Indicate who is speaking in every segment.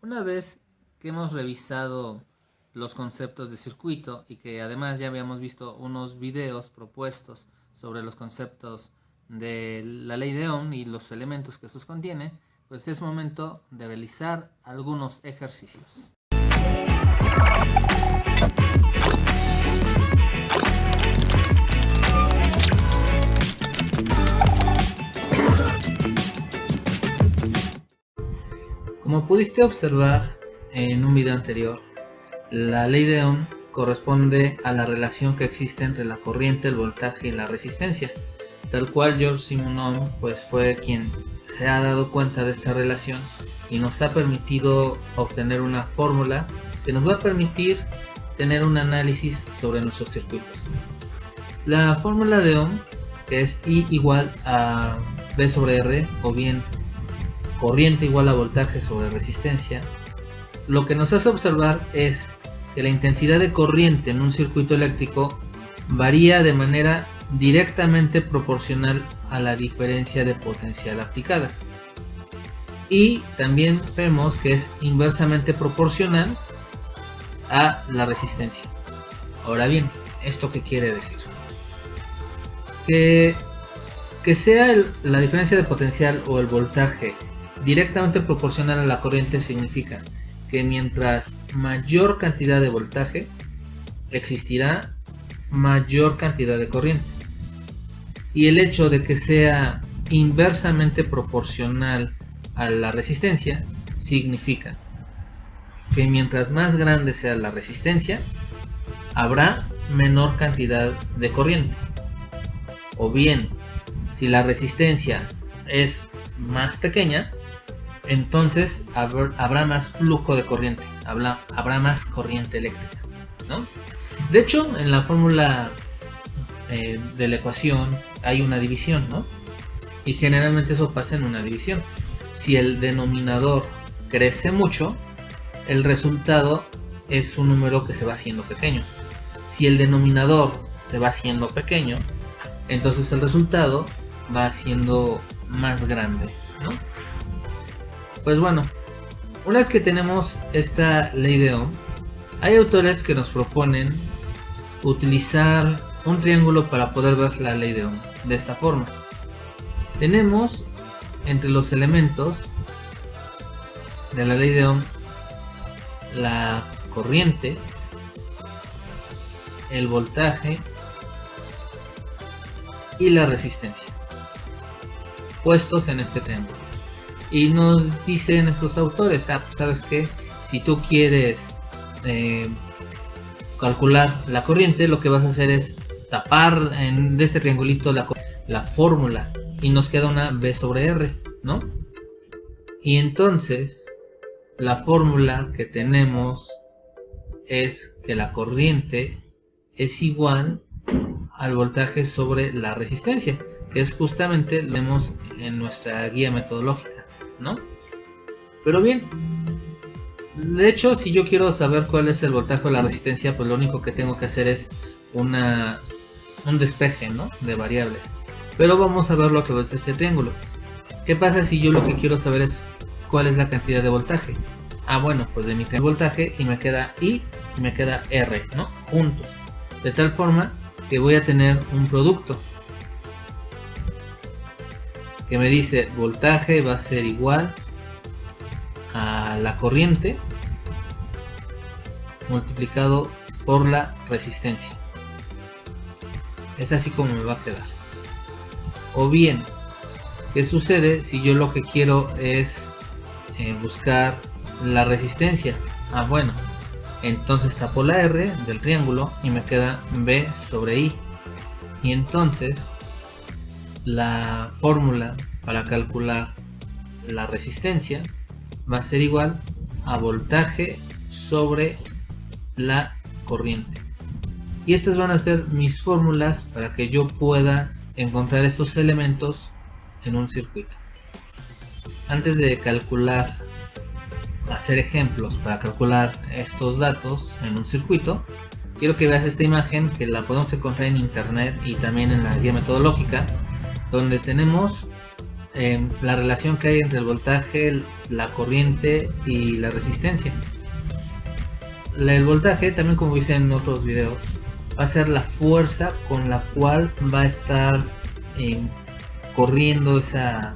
Speaker 1: Una vez que hemos revisado los conceptos de circuito y que además ya habíamos visto unos videos propuestos sobre los conceptos de la ley de Ohm y los elementos que estos contiene, pues es momento de realizar algunos ejercicios. Como pudiste observar en un video anterior, la ley de Ohm corresponde a la relación que existe entre la corriente, el voltaje y la resistencia. Tal cual George Simonov pues fue quien se ha dado cuenta de esta relación y nos ha permitido obtener una fórmula que nos va a permitir tener un análisis sobre nuestros circuitos. La fórmula de Ohm, que es I igual a V sobre R, o bien corriente igual a voltaje sobre resistencia, lo que nos hace observar es que la intensidad de corriente en un circuito eléctrico varía de manera directamente proporcional a la diferencia de potencial aplicada. Y también vemos que es inversamente proporcional a la resistencia. Ahora bien, ¿esto qué quiere decir? Que sea la diferencia de potencial o el voltaje directamente proporcional a la corriente significa que mientras mayor cantidad de voltaje existirá mayor cantidad de corriente, y el hecho de que sea inversamente proporcional a la resistencia significa que mientras más grande sea la resistencia habrá menor cantidad de corriente, o bien si la resistencia es más pequeña, entonces habrá más flujo de corriente, habrá más corriente eléctrica, ¿no? De hecho, en la fórmula de la ecuación hay una división, ¿no? Y generalmente eso pasa en una división. Si el denominador crece mucho, el resultado es un número que se va haciendo pequeño. Si el denominador se va haciendo pequeño, entonces el resultado va siendo más grande, ¿no? Pues bueno, una vez que tenemos esta ley de Ohm, hay autores que nos proponen utilizar un triángulo para poder ver la ley de Ohm de esta forma. Tenemos entre los elementos de la ley de Ohm la corriente, el voltaje y la resistencia, puestos en este triángulo. Y nos dicen estos autores, ¿sabes qué? Si tú quieres calcular la corriente, lo que vas a hacer es tapar de este triangulito la fórmula y nos queda una V sobre R, ¿no? Y entonces la fórmula que tenemos es que la corriente es igual al voltaje sobre la resistencia, que es justamente lo que vemos en nuestra guía metodológica, ¿no? Pero bien, de hecho, si yo quiero saber cuál es el voltaje o la resistencia, pues lo único que tengo que hacer es un despeje, ¿no?, de variables. Pero vamos a ver lo que va a ser este triángulo. ¿Qué pasa si yo lo que quiero saber es cuál es la cantidad de voltaje? Bueno, pues de mi voltaje y me queda I y me queda R, ¿no?, juntos. De tal forma que voy a tener un producto que me dice voltaje va a ser igual a la corriente multiplicado por la resistencia. Es así como me va a quedar. O bien, ¿qué sucede si yo lo que quiero es buscar la resistencia? Bueno, entonces tapo la R del triángulo y me queda V sobre I. Y entonces la fórmula para calcular la resistencia va a ser igual a voltaje sobre la corriente. Y estas van a ser mis fórmulas para que yo pueda encontrar estos elementos en un circuito. Antes de hacer ejemplos para calcular estos datos en un circuito, quiero que veas esta imagen que la podemos encontrar en internet y también en la guía metodológica, donde tenemos la relación que hay entre el voltaje, la corriente y la resistencia. El voltaje, también como hice en otros videos, va a ser la fuerza con la cual va a estar corriendo esa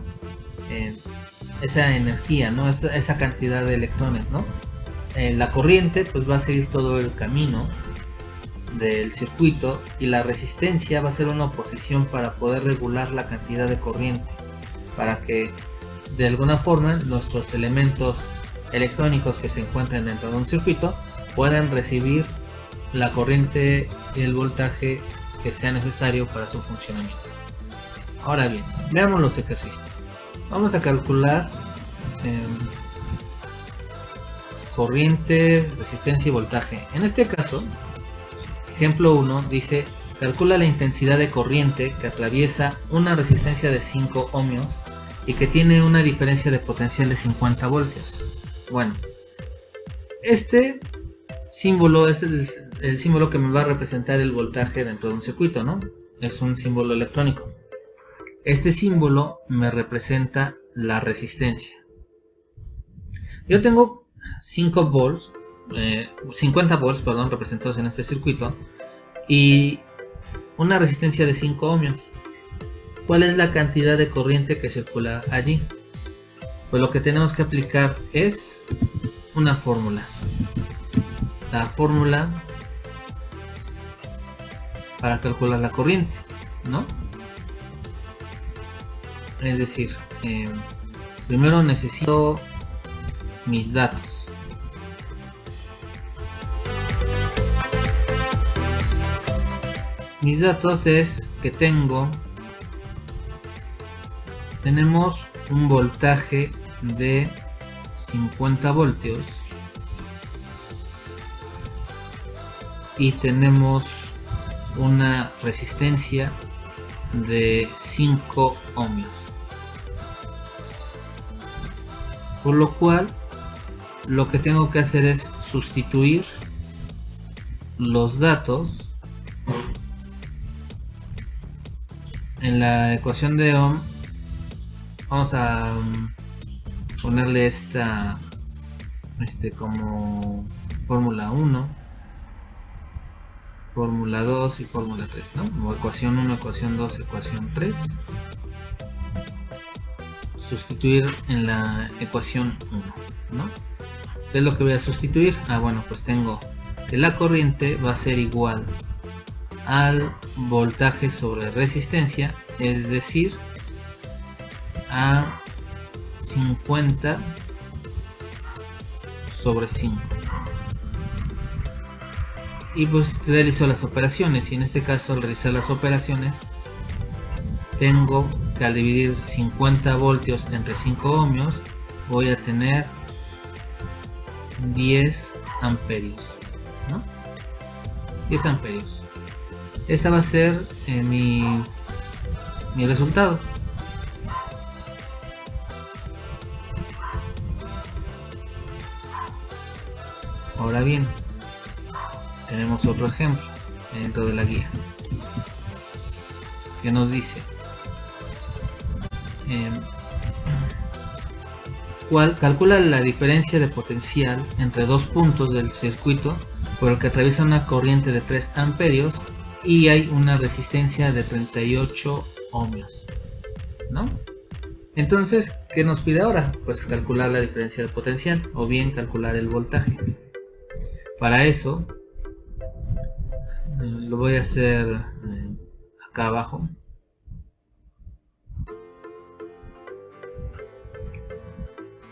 Speaker 1: energía, ¿no? Esa cantidad de electrones, ¿no? La corriente pues va a seguir todo el camino del circuito, y la resistencia va a ser una oposición para poder regular la cantidad de corriente, para que de alguna forma nuestros elementos electrónicos que se encuentren dentro de un circuito puedan recibir la corriente y el voltaje que sea necesario para su funcionamiento. Ahora bien, veamos los ejercicios. Vamos a calcular corriente, resistencia y voltaje. En este caso, ejemplo 1 dice: calcula la intensidad de corriente que atraviesa una resistencia de 5 ohmios y que tiene una diferencia de potencial de 50 voltios. Bueno, este símbolo es el símbolo que me va a representar el voltaje dentro de un circuito, ¿no? Es un símbolo electrónico. Este símbolo me representa la resistencia. Yo tengo 50 volts, representados en este circuito, y una resistencia de 5 ohmios. ¿Cuál es la cantidad de corriente que circula allí? Pues lo que tenemos que aplicar es una fórmula. La fórmula para calcular la corriente, ¿no? Es decir, primero necesito mis datos. Mis datos es que tenemos un voltaje de 50 voltios y tenemos una resistencia de 5 ohmios, por lo cual lo que tengo que hacer es sustituir los datos en la ecuación de Ohm. Vamos a ponerle esta como fórmula 1, fórmula 2 y fórmula 3, ¿no? O ecuación 1, ecuación 2, ecuación 3. Sustituir en la ecuación 1, ¿no? ¿Qué es lo que voy a sustituir? Bueno, pues tengo que la corriente va a ser igual al voltaje sobre resistencia, es decir, a 50 sobre 5. Y pues realizo las operaciones, y en este caso al realizar las operaciones tengo que, al dividir 50 voltios entre 5 ohmios, voy a tener 10 amperios, ¿no? 10 amperios. Esa va a ser mi resultado. Ahora bien, tenemos otro ejemplo dentro de la guía que nos dice calcula la diferencia de potencial entre dos puntos del circuito por el que atraviesa una corriente de 3 amperios y hay una resistencia de 38 ohmios, ¿no? Entonces, ¿qué nos pide ahora? Pues calcular la diferencia de potencial o bien calcular el voltaje. Para eso lo voy a hacer acá abajo.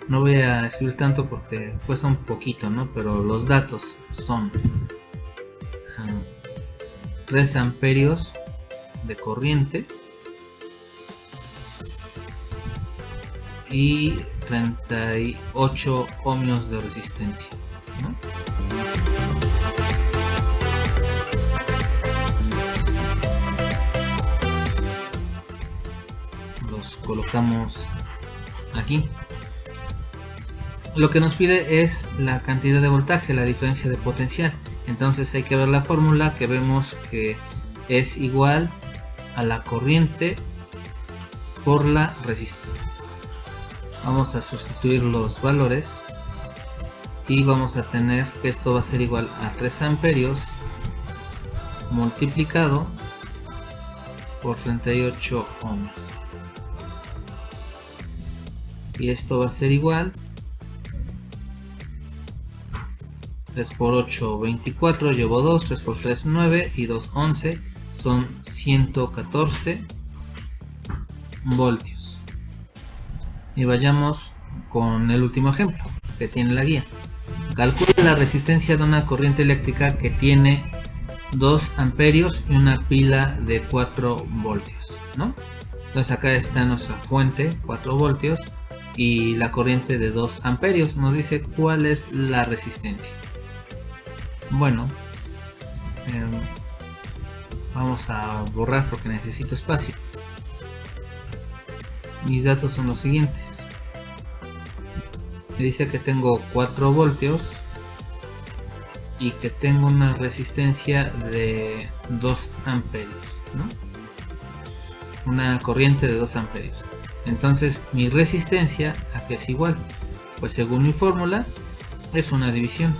Speaker 1: No voy a escribir tanto porque cuesta un poquito, ¿no? Pero los datos son 3 amperios de corriente y 38 ohmios de resistencia, ¿no? Los colocamos aquí. Lo que nos pide es la cantidad de voltaje, la diferencia de potencial. Entonces hay que ver la fórmula, que vemos que es igual a la corriente por la resistencia. Vamos a sustituir los valores y vamos a tener que esto va a ser igual a 3 amperios multiplicado por 38 ohms, y esto va a ser igual 3 por 8 24, llevo 2, 3 por 3 9 y 2 11, son 114 voltios. Y vayamos con el último ejemplo que tiene la guía. Calcula la resistencia de una corriente eléctrica que tiene 2 amperios y una pila de 4 voltios, ¿no? Entonces acá está nuestra fuente, 4 voltios, y la corriente de 2 amperios. Nos dice cuál es la resistencia. Bueno, vamos a borrar porque necesito espacio. Mis datos son los siguientes. Me dice que tengo 4 voltios y que tengo una resistencia de 2 amperios, ¿no? Una corriente de 2 amperios. Entonces mi resistencia, ¿a qué es igual? Pues según mi fórmula es una división.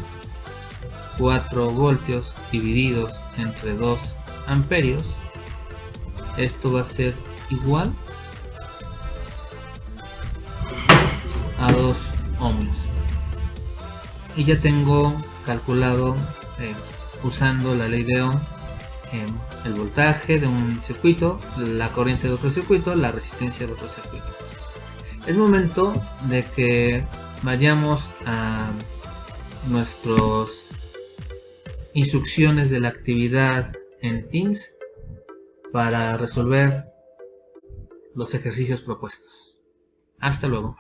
Speaker 1: 4 voltios divididos entre 2 amperios, esto va a ser igual a 2 ohmios. Y ya tengo calculado, usando la ley de Ohm, el voltaje de un circuito, la corriente de otro circuito, la resistencia de otro circuito. Es momento de que vayamos a nuestras instrucciones de la actividad en Teams para resolver los ejercicios propuestos. Hasta luego.